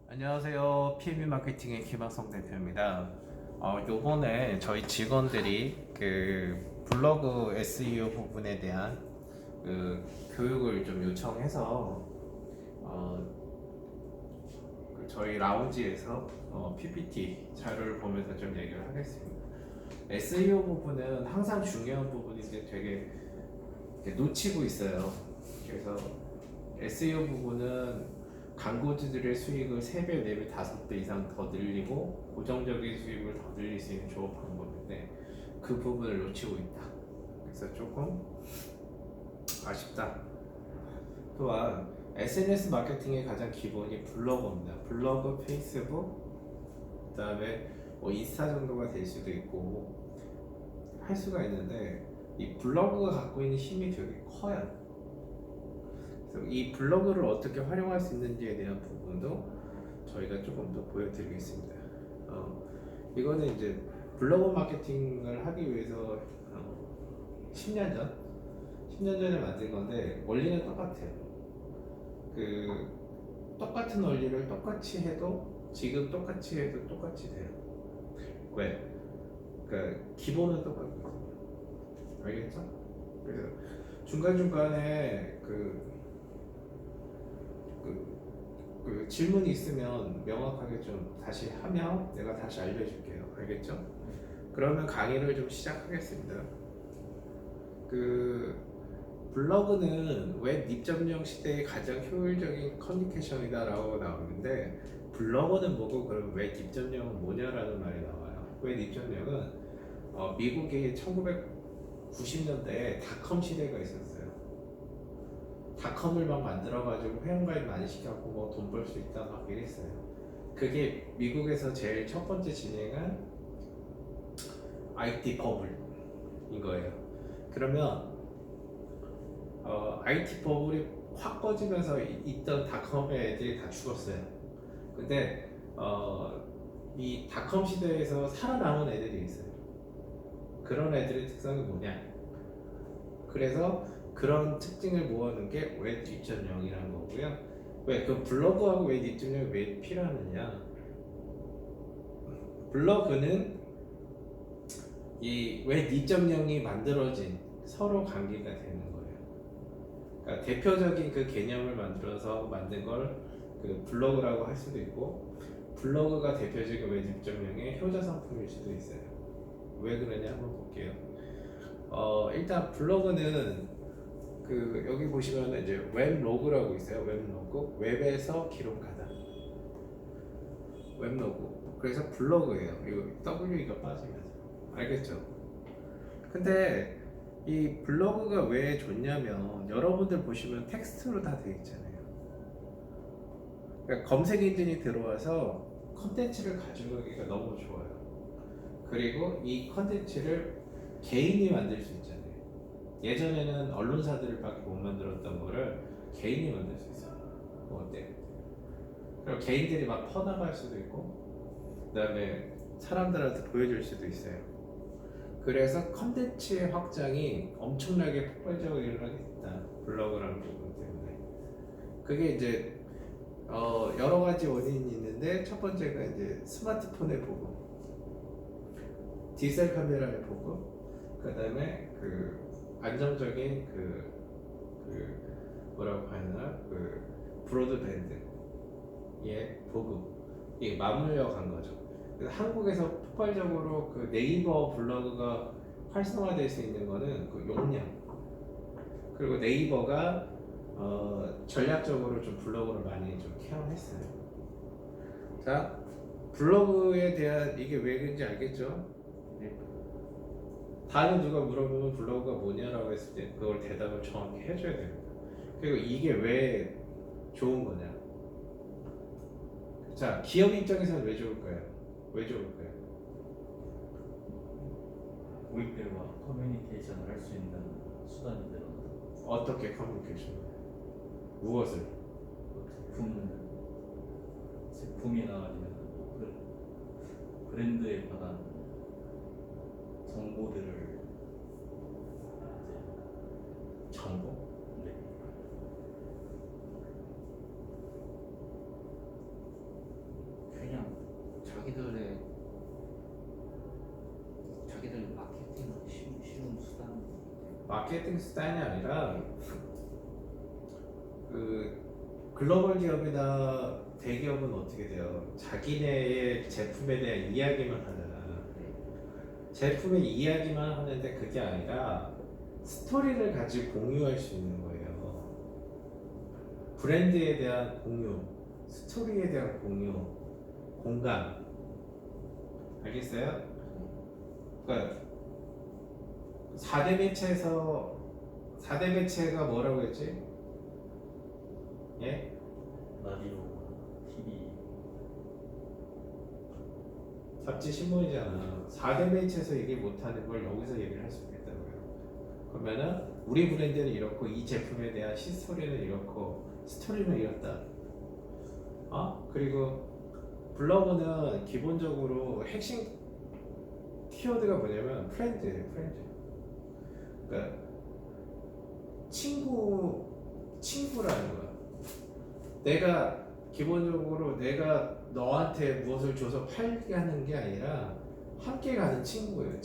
안녕하세요. PB 마케팅의 김학성 대표입니다. 요번에 저희 직원들이 그 블로그 SEO 부분에 대한 그 교육을 좀 요청해서 그 저희 라운지에서 PPT 자료를 보면서 좀 얘기를 하겠습니다. SEO 부분은 항상 중요한 부분인데 되게 이렇게 놓치고 있어요. 그래서 SEO 부분은 광고주들의 수익을 3배, 4배, 5배 이상 더 늘리고 고정적인 수익을 더 늘릴 수 있는 좋은 방법인데 그 부분을 놓치고 있다. 그래서 조금 아쉽다. 또한 SNS 마케팅의 가장 기본이 블로그입니다. 블로그, 페이스북, 그다음에 뭐 인스타 정도가 될 수도 있고 할 수가 있는데 이 블로그가 갖고 있는 힘이 되게 커요. 그래서 이 블로그를 어떻게 활용할 수 있는지에 대한 부분도 저희가 조금 더 보여드리겠습니다. 이거는 이제 블로그 마케팅을 하기 위해서 10년 전, 10년 전에 만든 건데 원리는 똑같아요. 그 똑같은 원리를 똑같이 해도 지금 똑같이 해도 똑같이 돼요. 왜? 그러니까 기본은 똑같거든요. 알겠죠? 그래서 중간중간에 그 질문이 있으면 명확하게 좀 다시 하면 내가 다시 알려줄게요. 알겠죠? 그러면 강의를 좀 시작하겠습니다. 그 블로그는 웹 입점용 시대의 가장 효율적인 커뮤니케이션이다라고 나오는데 블로그는 뭐고 그럼 웹 입점용은 뭐냐라는 말이 나와요. 웹 입점용은 미국의 1990년대에 닷컴 시대가 있었어요. 닷컴을 막 만들어가지고 회원가입 많이 시켜갖고 뭐 돈 벌 수 있다 막 이랬어요. 그게 미국에서 제일 첫 번째 진행한 IT 버블인 거예요. 그러면 IT 버블이 확 꺼지면서 있던 닷컴의 애들이 다 죽었어요. 근데 이 닷컴 시대에서 살아남은 애들이 있어요. 그런 애들의 특성이 뭐냐? 그래서 그런 특징을 모아놓은 게 웹 2.0이라는 거고요. 왜 그 블로그하고 웹 2.0이 왜 필요하느냐? 블로그는 이 웹 2.0이 만들어진 서로 관계가 되는 거예요. 그러니까 대표적인 그 개념을 만들어서 만든 걸 그 블로그라고 할 수도 있고, 블로그가 대표적인 웹 2.0의 효자 상품일 수도 있어요. 왜 그러냐 한번 볼게요. 일단 블로그는 그 여기 보시면 이제 웹로그라고 있어요. 웹로그, 웹에서 기록하다. 웹로그. 그래서 블로그예요. 이거 W가 빠지면서 알겠죠? 근데 이 블로그가 왜 좋냐면 여러분들 보시면 텍스트로 다 되어 있잖아요. 그러니까 검색 엔진이 들어와서 컨텐츠를 가져가기가 너무 좋아요. 그리고 이 컨텐츠를 개인이 만들 수 있잖아요. 예전에는 언론사들밖에 못 만들었던 거를 개인이 만들 수 있어요. 뭐 어때요? 그리고 개인들이 막 퍼나갈 수도 있고, 그 다음에 사람들한테 보여줄 수도 있어요. 그래서 컨텐츠의 확장이 엄청나게 폭발적으로 일어나게 됐다. 블로그라는 부분 때문에. 그게 이제 여러 가지 원인이 있는데 첫 번째가 이제 스마트폰의 보급, 디지털 카메라의 보급, 그 다음에 그 안정적인 뭐라고 하나 그 브로드밴드의 보급, 이게 맞물려 간 거죠. 그래서 한국에서 폭발적으로 그 네이버 블로그가 활성화될 수 있는 거는 그 용량, 그리고 네이버가 전략적으로 좀 블로그를 많이 좀 케어했어요. 자, 블로그에 대한 이게 왜 그런지 알겠죠? 다른 누가 물어보면 블로그가 뭐냐라고 했을 때 그걸 대답을 정확히 해줘야 됩니다. 그리고 이게 왜 좋은 거냐? 자, 기업 입장에서는 왜 좋을까요? 왜 좋을까요? 고객들과 커뮤니케이션을 할 수 있는 수단이 늘어나서 어떻게 커뮤니케이션? 무엇을? 제품이나 아니면 브랜드에 관한 정보들을 정보? 네, 자기들 마케팅 쉬운 수단. 마케팅 수단이 아니라 그 글로벌 기업이나 대기업은 어떻게 돼요? 자기네의 제품에 대한 이야기만 하잖아. 제품의 이야기만 하는데 그게 아니라 스토리를 가지고 공유할 수 있는 거예요. 브랜드에 대한 공유, 스토리에 대한 공유, 공감. 알겠어요? 그러니까 4대 매체에서 4대 매체가 뭐라고 했지? 예? 라디오, TV, 잡지 신문이잖아. 4대 매체에서 얘기 못하는 걸 여기서 얘기를 할 수 있겠다고요. 그러면은 우리 브랜드는 이렇고 이 제품에 대한 시스토리는 이렇고 스토리는 이렇다. 그리고 블로그는 기본적으로 핵심 키워드가 뭐냐면 프렌드예요. 프렌드. 그러니까 친구라는 거야. 내가 기본적으로 내가 너한테 무엇을 줘서 팔게 하는 게 아니라 함께 가는 친구예요.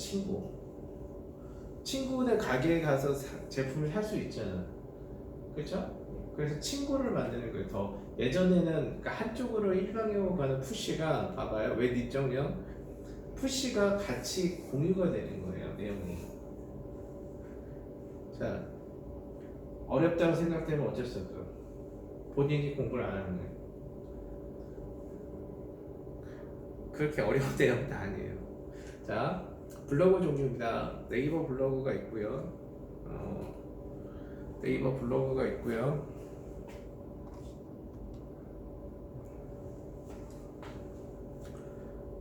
친구네 가게에 가서 제품을 살 수 있잖아. 그렇죠? 그래서 친구를 만드는 거예요. 더 예전에는 그러니까 한쪽으로 일방향으로 가는 푸시가 봐봐요. 왜 뒷정령? 푸시가 같이 공유가 되는 거예요. 내용이. 자, 어렵다고 생각되면 어쩔 수 없어. 본인이 공부를 안 하는 거예요. 그렇게 어려운 내용도 아니에요. 자, 블로그 종류입니다. 네이버 블로그가 있고요. 네이버 블로그가 있고요.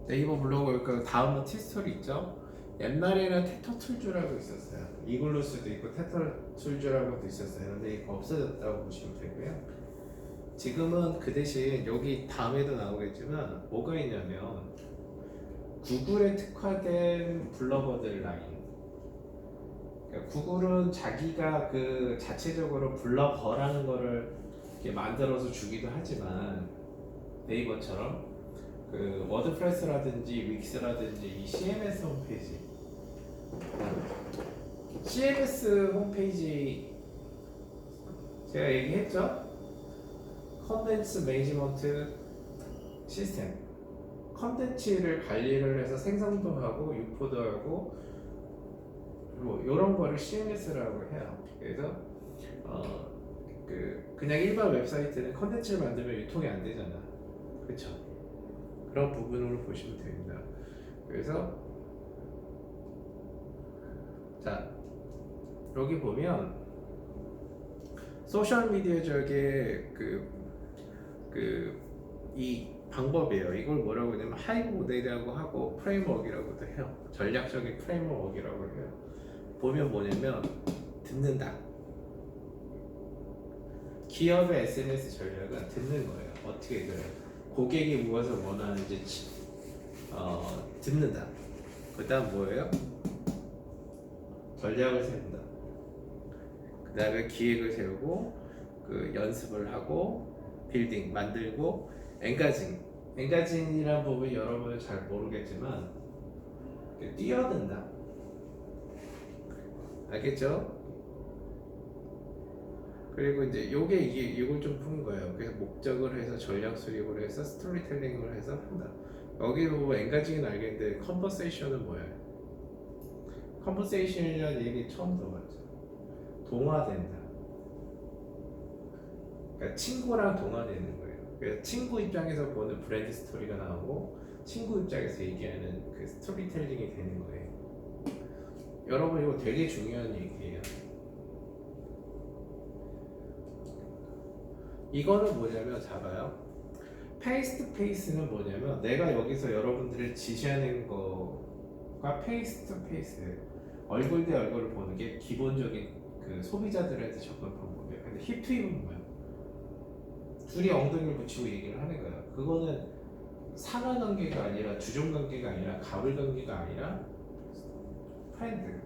네이버 블로그 그 다음은 티스토리 있죠. 옛날에는 테터툴즈라고 있었어요. 이글루스도 있고 테터툴즈라고도 있었어요. 근데 이거 없어졌다고 보시면 되고요. 지금은 그 대신 여기 다음에도 나오겠지만 뭐가 있냐면 구글에 특화된 블로거들 라인. 그러니까 구글은 자기가 그 자체적으로 블로거라는 거를 이렇게 만들어서 주기도 하지만 네이버처럼 그 워드프레스라든지 윅스라든지 이 CMS 홈페이지 CMS 홈페이지 제가 얘기했죠? 컨텐츠 매니지먼트 시스템 컨텐츠를 관리를 해서 생성도 하고 유포도 하고 뭐 이런 거를 CMS라고 해요. 그래서 그냥 일반 웹사이트는 컨텐츠를 만들면 유통이 안 되잖아. 그렇죠? 그런 부분으로 보시면 됩니다. 그래서 자 여기 보면 소셜 미디어 적의 이 방법이에요. 이걸 뭐라고 하냐면 하이브 모델이라고 하고 프레임워크라고도 해요. 전략적인 프레임워크라고 해요. 보면 뭐냐면 듣는다. 기업의 SNS 전략은 듣는 거예요. 어떻게 들어요? 고객이 무엇을 원하는지 듣는다. 그 다음 뭐예요? 전략을 세운다. 그 다음에 기획을 세우고 그 연습을 하고 빌딩 만들고 엔가징이라는 부분이 여러분은 잘 모르겠지만 뛰어든다. 알겠죠? 그리고 이제 이걸 좀 푼 거예요. 그래서 목적을 해서 전략 수립을 해서 스토리텔링을 해서 한다. 여기 보면 엔가징은 알겠는데 컨버세이션은 뭐예요? 컨버세이션이라는 얘기 처음 들어봤죠. 동화된다. 그러니까 친구랑 동화되는 거예요. 그래서 친구 입장에서 보는 브랜드 스토리가 나오고 친구 입장에서 얘기하는 그 스토리텔링이 되는 거예요. 여러분 이거 되게 중요한 얘기예요. 이거는 뭐냐면 잡아요. 페이스 투 페이스는 뭐냐면 내가 여기서 여러분들을 지시하는 거가 페이스 투 페이스 얼굴 대 얼굴을 보는 게 기본적인 그 소비자들한테 접근 방법이에요. 근데 힙 투 힙은 뭐야? 둘이 엉덩이를 붙이고 얘기를 하는 거야. 그거는 상하 관계가 아니라 주종 관계가 아니라 갑을 관계가 아니라 프렌드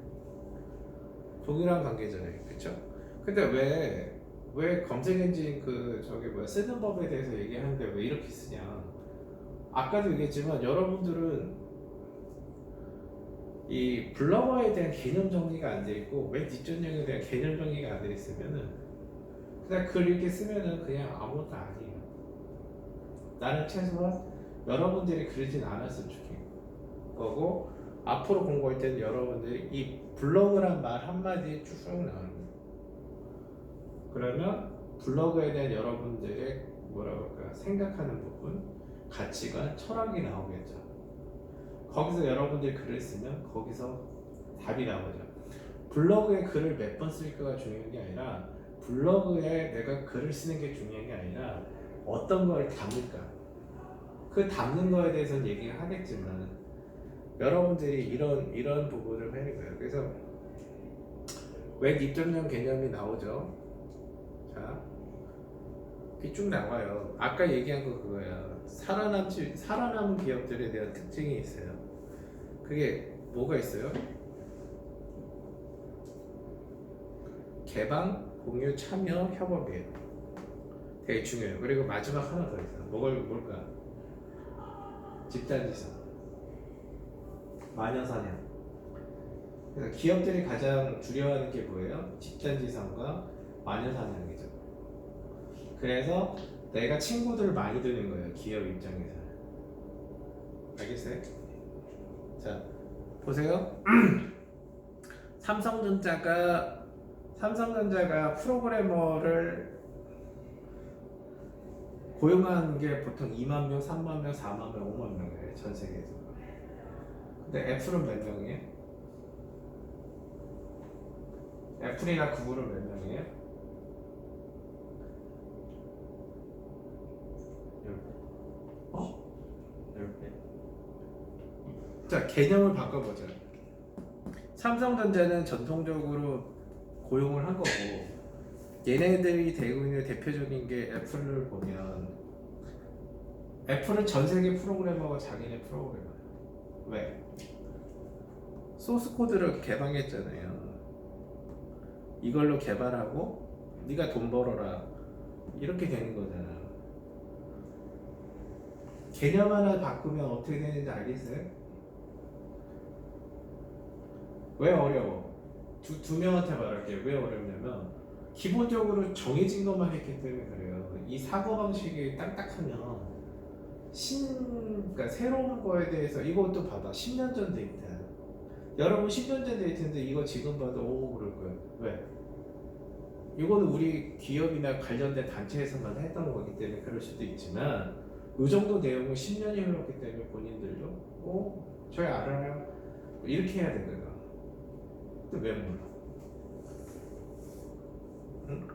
동일한 관계잖아요. 그쵸? 근데 왜 검색 엔진 쓰는 법에 대해서 얘기하는데 왜 이렇게 쓰냐? 아까도 얘기했지만 여러분들은 이 블로거에 대한 개념 정리가 안 돼 있고 웹 뒷전형에 대한 개념 정리가 안 돼 있으면은 그냥 글 이렇게 쓰면은 그냥 아무것도 아니에요. 나는 최소한 여러분들이 그러진 않았으면 좋겠고 거고 앞으로 공부할 때는 여러분들이 이 블로그란 말 한마디에 쭉 나오는 거예요. 그러면 블로그에 대한 여러분들의 뭐라고 할까 생각하는 부분, 가치관, 철학이 나오겠죠. 거기서 여러분들이 글을 쓰면 거기서 답이 나오죠. 블로그에 글을 몇 번 쓸까가 중요한 게 아니라 블로그에 내가 글을 쓰는 게 중요한 게 아니라 어떤 걸 담을까. 그 담는 거에 대해서는 얘기를 하겠지만 여러분들이 이런 부분을 하는 거예요. 그래서 웹 입점용 개념이 나오죠. 자, 이렇게 쭉 나와요. 아까 얘기한 거 그거야. 살아남은 기업들에 대한 특징이 있어요. 그게 뭐가 있어요? 개방, 공유, 참여, 협업이에요. 되게 중요해요. 그리고 마지막 하나 더 있어요. 뭘까? 집단지성, 마녀사냥. 그래서 기업들이 가장 두려워하는 게 뭐예요? 집단지성과 마녀사냥이죠. 그래서 내가 친구들을 많이 두는 거예요. 기업 입장에서. 알겠어요? 자, 보세요. 삼성전자가 프로그래머를 고용하는 게 보통 2만 명, 3만 명, 4만 명, 5만 명이에요. 전 세계에서. 근데 애플은 몇 명이에요? 애플이나 구글은 몇 명이에요? 10배. 자, 개념을 바꿔보자. 삼성전자는 전통적으로 고용을 한 거고 얘네들이 되고 있는 대표적인 게 애플을 보면 애플은 전 세계 프로그래머가 자기네 프로그래머예요. 왜? 소스 코드를 개방했잖아요. 이걸로 개발하고 네가 돈 벌어라 이렇게 되는 거잖아. 개념 하나 바꾸면 어떻게 되는지 알겠어요? 왜 어려워? 두 명한테 말할게요. 왜 어렵냐면 기본적으로 정해진 것만 했기 때문에 그래요. 이 사고방식이 딱딱하면 그러니까 새로운 거에 대해서 이것도 봐봐. 10년 전 데이터. 여러분 10년 전 데이터인데 이거 지금 봐도 오 그럴 거예요. 왜? 이거는 우리 기업이나 관련된 단체에서만 했던 거기 때문에 그럴 수도 있지만 이 정도 내용은 10년이 흘렀기 때문에 본인들도 저희 알아요. 이렇게 해야 되거든. 왜 몰라? 응?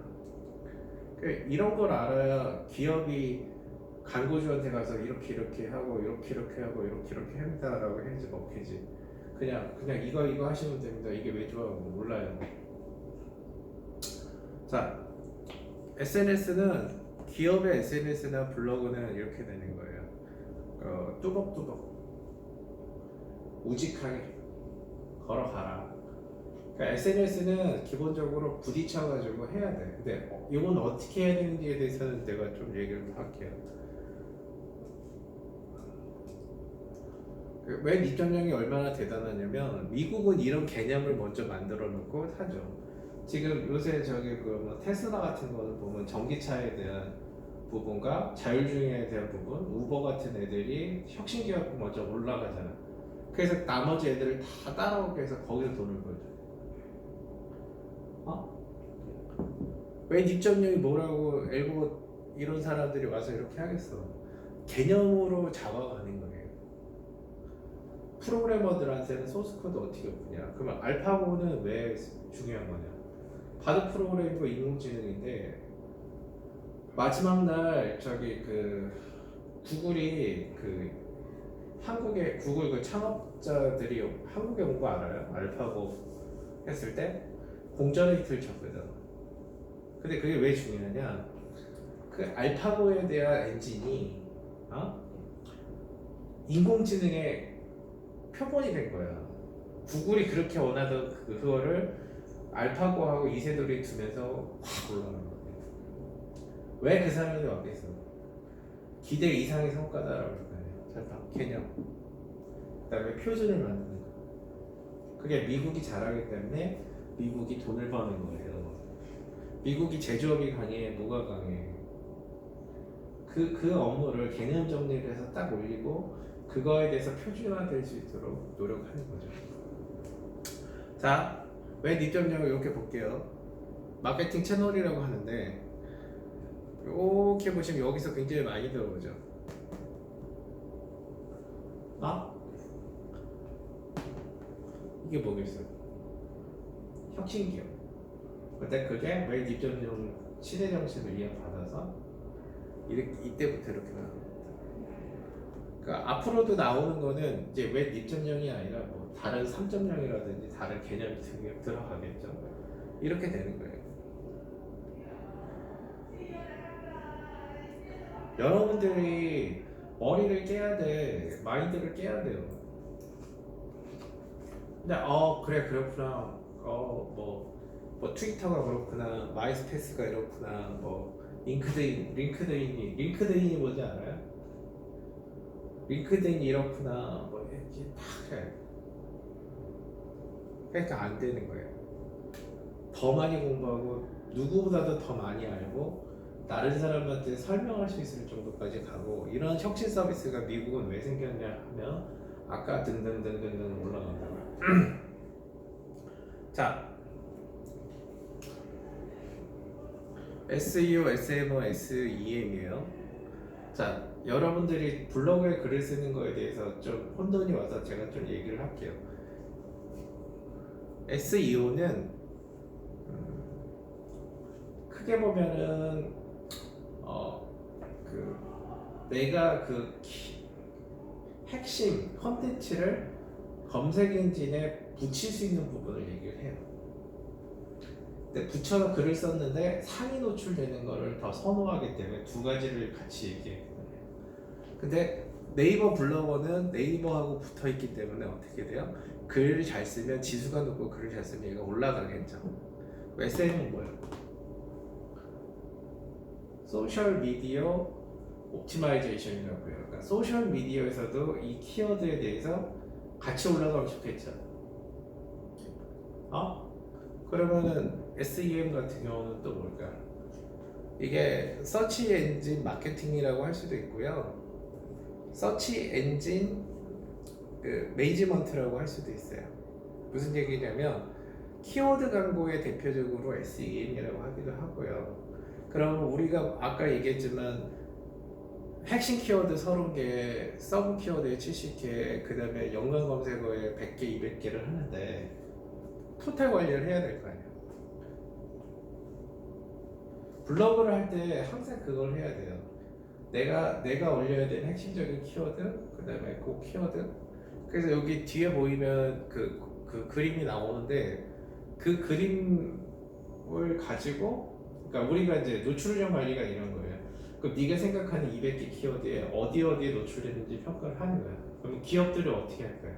이런 걸 알아야 기업이 광고주한테 가서 이렇게 하고 이렇게 하고 이렇게 합니다라고 해야지 먹히지. 그냥 이거 하시면 됩니다. 이게 왜 좋아? 몰라요. 자, SNS는 기업의 SNS나 블로그는 이렇게 되는 거예요. 뚜벅뚜벅 우직하게 걸어가라. 그러니까 SNS는 기본적으로 부딪혀가지고 해야 돼. 근데 이건 어떻게 해야 되는지에 대해서는 내가 좀 얘기를 할게요. 웹 입점량이 얼마나 대단하냐면 미국은 이런 개념을 먼저 만들어 놓고 하죠. 지금 요새 뭐 테슬라 같은 거는 보면 전기차에 대한 부분과 자율주행에 대한 부분, 우버 같은 애들이 혁신기업 먼저 올라가잖아. 그래서 나머지 애들을 다 따라오게 해서 거기서 돈을 벌죠. 왜 입점료이 뭐라고 엘고 이런 사람들이 와서 이렇게 하겠어. 개념으로 잡아가는 거예요. 프로그래머들한테는 소스코드 어떻게 푸냐. 그러면 알파고는 왜 중요한 거냐. 바둑 프로그래밍과 인공지능인데 마지막 날 구글이 한국의 구글 창업자들이 한국에 온 거 알아요? 알파고 했을 때 공전의 틀 쳤거든. 근데 그게 왜 중요하냐? 그 알파고에 대한 엔진이 인공지능의 표본이 된 거야. 구글이 그렇게 원하던 그거를 알파고하고 이세돌이 두면서 확 올라간 거야. 왜 그 사람이 왔겠어? 기대 이상의 성과다라고 할 거예요. 잘 봐. 개념. 그다음에 표준을 만드는 거. 그게 미국이 잘하기 때문에 미국이 돈을 버는 거예요. 미국이 제조업이 강해, 뭐가 강해. 그 업무를 개념 정리를 해서 딱 올리고 그거에 대해서 표준화될 수 있도록 노력하는 거죠. 자, 왜 2.0을 이렇게 볼게요. 마케팅 채널이라고 하는데 이렇게 보시면 여기서 굉장히 많이 들어오죠. 이게 뭐겠어요? 혁신기업. 근데 그게 왜 2.0 시대 정신을 이어받아서 이때부터 이렇게 나옵니다. 그러니까 앞으로도 나오는 거는 이제 왜 2.0이 아니라 뭐 다른 3.0이라든지 다른 개념이 들어가겠죠. 이렇게 되는 거예요. 여러분들이 머리를 깨야 돼, 마인드를 깨야 돼요. 근데 그래 그렇구나. 뭐 트위터가 그렇구나, 마이스페이스가 이렇구나, 뭐 링크드인이 뭔지 알아요? 링크드인이 이렇구나, 뭐 이렇게 딱 해. 그러니까 안 되는 거예요. 더 많이 공부하고 누구보다도 더 많이 알고 다른 사람한테 설명할 수 있을 정도까지 가고 이런 혁신 서비스가 미국은 왜 생겼냐 하면 아까 등등등등등 올라간다고요. 자, SEO, SMO, SEM이에요. 자, 여러분들이 블로그에 글을 쓰는 거에 대해서 좀 혼돈이 와서 제가 좀 얘기를 할게요. SEO는 크게 보면은 내가 핵심 컨텐츠를 검색 엔진에 붙일 수 있는 부분을 얘기를 해요. 근데 붙여서 글을 썼는데 상위 노출되는 거를 더 선호하기 때문에 두 가지를 같이 얘기해요. 근데 네이버 블로거는 네이버하고 붙어 있기 때문에 어떻게 돼요? 글을 잘 쓰면 지수가 높고 글을 잘 쓰면 얘가 올라가겠죠. SM은 뭐예요? 소셜 미디어 옵티마이제이션이라고 해요. 그러니까 소셜 미디어에서도 이 키워드에 대해서 같이 올라가고 싶겠죠. 그러면은 SEM 같은 경우는 또 뭘까? 이게 서치 엔진 마케팅이라고 할 수도 있고요. 서치 엔진 매니지먼트라고 할 수도 있어요. 무슨 얘기냐면 키워드 광고의 대표적으로 SEM이라고 하기도 하고요. 그럼 우리가 아까 얘기했지만 핵심 키워드 30개, 서브 키워드에 70개, 그 다음에 연관 검색어에 100개, 200개를 하는데 토탈 관리를 해야 될 거 아니에요. 블로그를 할 때 항상 그걸 해야 돼요. 내가 올려야 되는 핵심적인 키워드, 그 다음에 그 키워드. 그래서 여기 뒤에 보이면 그 그림이 나오는데 그 그림을 가지고 그러니까 우리가 이제 노출량 관리가 이런 거예요. 그럼 네가 생각하는 200개 키워드에 어디에 노출했는지 평가를 하는 거야. 그럼 기업들을 어떻게 할까요?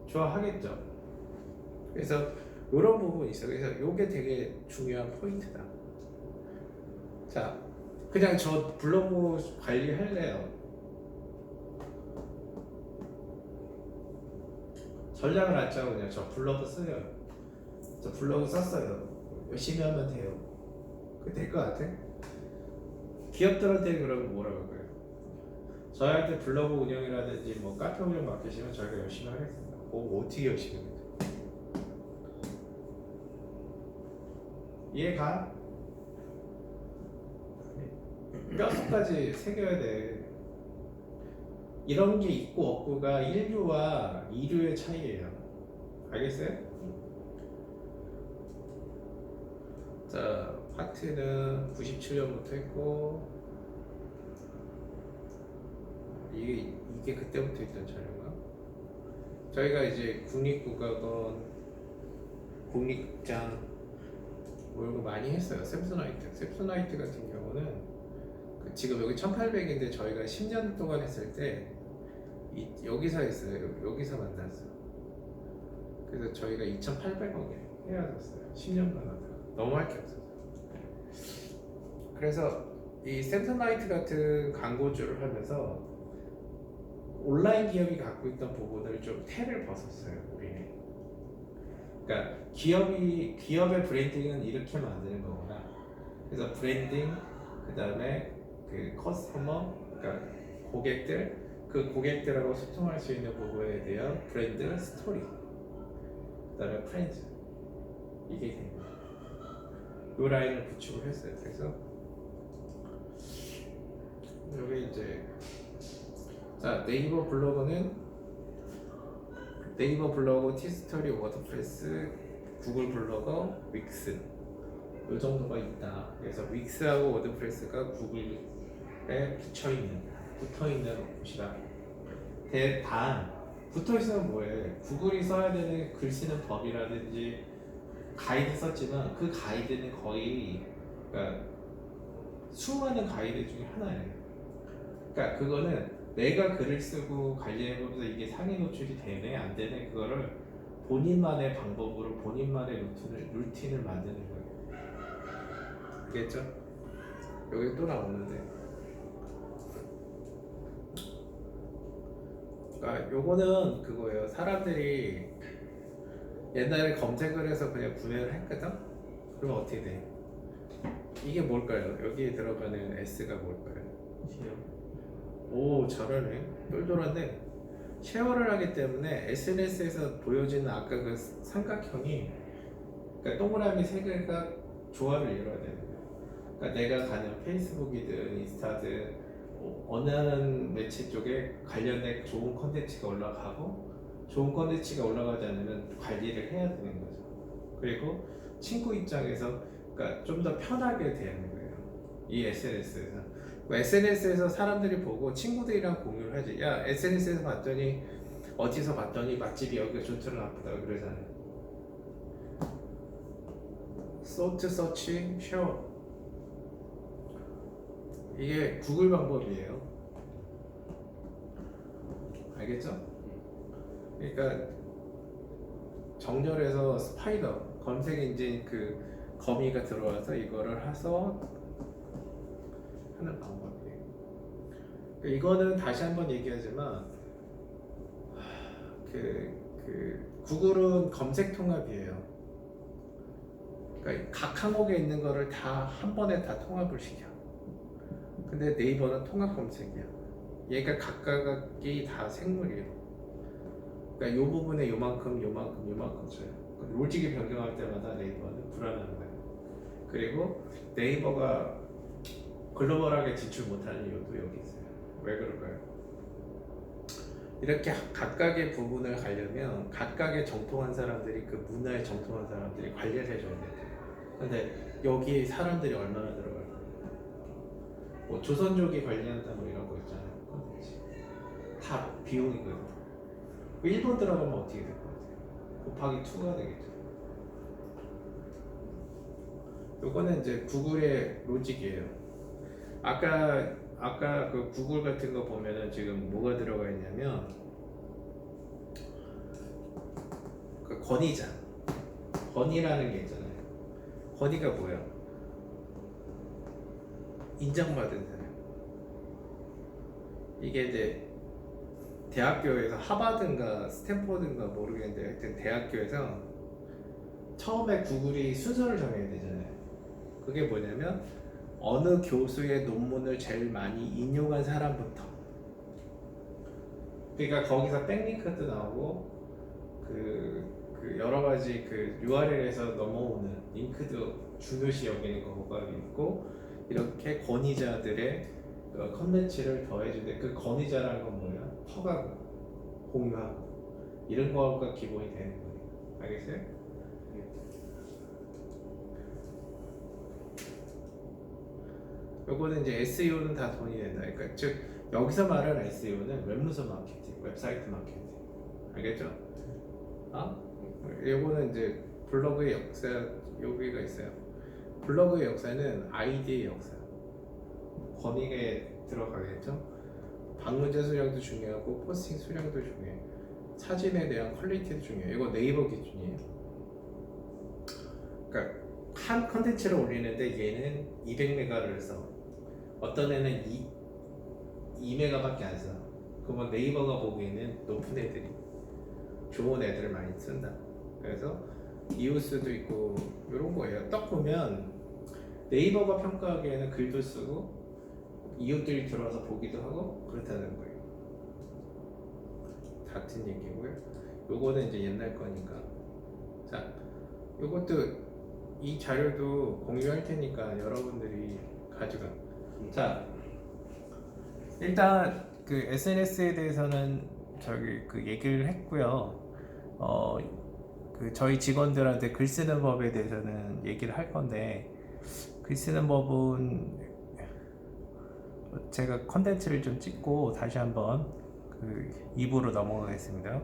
좋아하겠죠. 그래서 이런 부분이 있어요. 그래서 이게 되게 중요한 포인트다. 자, 그냥 저 블로그 관리할래요. 전략을 안 짜고 그냥 저 블로그 써요. 저 블로그 썼어요. 열심히 하면 돼요. 그게 될 것 같아? 기업들한테 그러면 뭐라고 할까요? 저희한테 블로그 운영이라든지 뭐 카페 운영 맡기시면 저희가 열심히 하겠습니다. 어떻게 열심히 합니까? 이해가? 뼛속까지 새겨야 돼. 이런 게 있고 없고가 1류와 2류의 차이예요. 알겠어요? 자, 파트는 97년부터 했고 이게 그때부터 있던 자료가 저희가 이제 국립국악원, 국립극장 뭐 이런 거 많이 했어요. 샘소나이트 같은 경우는 지금 여기 1800인데 저희가 10년 동안 했을 때 여기서 했어요. 여기서 만났어요. 그래서 저희가 2,800억에 헤어졌어요. 10년간 하다가 너무 할 게 없어서. 그래서 이 샘소나이트 같은 광고주를 하면서 온라인 기업이 갖고 있던 부분을 좀 테를 벗었어요, 우리는. 그러니까 기업의 브랜딩은 이렇게 만드는 거구나. 그래서 브랜딩, 그 다음에 그 커스터머, 그러니까 고객들, 그 고객들하고 소통할 수 있는 부분에 대한 브랜드 스토리, 그 다음에 프렌즈, 이게 된 거예요. 이 라인을 구축을 했어요. 그래서 여기 이제 자 네이버 블로그, 티스토리, 워드프레스, 구글 블로거, 윅스 이 정도가 있다. 그래서 윅스하고 워드프레스가 구글에 붙어있는 곳이다. 단 붙어있으면 뭐해? 구글이 써야 되는 글 쓰는 법이라든지 가이드 썼지만 그 가이드는 거의 그러니까 수많은 가이드 중에 하나예요. 그러니까 그거는 내가 글을 쓰고 관리해보면서 이게 상위 노출이 되네 안 되네 그거를 본인만의 방법으로 본인만의 루틴을 만드는 거예요. 알겠죠? 여기 또 나오는데 그러니까 요거는 그거예요. 사람들이 옛날에 검색을 해서 그냥 구매를 했거든? 그러면 어떻게 돼? 이게 뭘까요? 여기에 들어가는 S가 뭘까요? 오 잘하네. 똘똘한데 쉐어를 하기 때문에 SNS에서 보여지는 아까 그 삼각형이 그러니까 동그라미 세 개가 조화를 이뤄야 되는 거야. 그러니까 내가 가는 페이스북이든 인스타든 어느 한 매체 쪽에 관련된 좋은 컨텐츠가 올라가고 좋은 컨텐츠가 올라가지 않으면 관리를 해야 되는 거죠. 그리고 친구 입장에서 그러니까 좀 더 편하게 되는 거예요. 이 SNS에서. SNS에서 사람들이 보고 친구들이랑 공유를 하지. 야 SNS에서 봤더니 어디서 봤더니 맛집이 여기가 좋더라 나쁘다 그러잖아요. 소트 서치 쉐어 이게 구글 방법이에요. 알겠죠? 그러니까 정렬해서 스파이더 검색 엔진 그 거미가 들어와서 이거를 해서 하는 방법이에요. 이거는 다시 한번 얘기하지만 구글은 검색 통합이에요. 그러니까 각 항목에 있는 거를 다 한 번에 다 통합을 시켜. 근데 네이버는 통합 검색이야. 얘가 각각이 다 생물이에요. 그러니까 요 부분에 요만큼 줘요. 로직이 변경할 때마다 네이버는 불안한 거예요. 그리고 네이버가 글로벌하게 진출 못하는 이유도 여기 있어요. 왜 그럴까요? 이렇게 각각의 부분을 가려면 각각의 정통한 사람들이 그 문화에 정통한 사람들이 관리를 해줘야 돼요. 근데 여기 사람들이 얼마나 들어갈까요? 뭐 조선족이 관리한다 뭐 이런 거 있잖아요. 다 비용이거든요. 일본 들어가면 어떻게 될 것 같아요? 곱하기 2가 되겠죠. 요거는 이제 구글의 로직이에요. 아까 그 구글 같은 거 보면은 지금 뭐가 들어가 있냐면 그 건의라는 게 있잖아요. 건의가 뭐야? 인정받은 사람. 이게 이제 대학교에서 하버드인가 스탠포드인가 모르겠는데 하여튼 대학교에서 처음에 구글이 순서를 정해야 되잖아요. 그게 뭐냐면 어느 교수의 논문을 제일 많이 인용한 사람부터. 그러니까 거기서 백링크도 나오고 그 여러 가지 그 URL에서 넘어오는 링크도 중요시 여기는 거가 있고 이렇게 권위자들의 컨텐츠를 더해주는데 그 권위자라는 건 뭐야? 퍼가고 공유하고 이런 거가 기본이 되는 거예요. 알겠어요? 요거는 이제 SEO는 다 돈이 된다. 그러니까 즉 여기서 말하는 SEO는 웹문서 마케팅, 웹사이트 마케팅. 알겠죠? 요거는 이제 블로그의 역사 여기가 있어요. 블로그의 역사는 아이디의 역사. 권익에 들어가겠죠? 방문자 수량도 중요하고 포스팅 수량도 중요해. 사진에 대한 퀄리티도 중요해. 이거 네이버 기준이에요. 그러니까 한 컨텐츠를 올리는데 얘는 200메가를 써. 어떤 애는 2메가밖에 안 써. 그러면 네이버가 보기에는 높은 애들이 좋은 애들을 많이 쓴다. 그래서 이웃수도 있고 이런 거예요. 딱 보면 네이버가 평가하기에는 글도 쓰고 이웃들이 들어와서 보기도 하고 그렇다는 거예요. 같은 얘기고요. 요거는 이제 옛날 거니까. 자, 요것도 이 자료도 공유할 테니까 여러분들이 가져가. 자, 일단 그 SNS에 대해서는 저기 그 얘기를 했고요. 그 저희 직원들한테 글 쓰는 법에 대해서는 얘기를 할 건데, 글 쓰는 법은 제가 컨텐츠를 좀 찍고 다시 한번 그 2부로 넘어가겠습니다.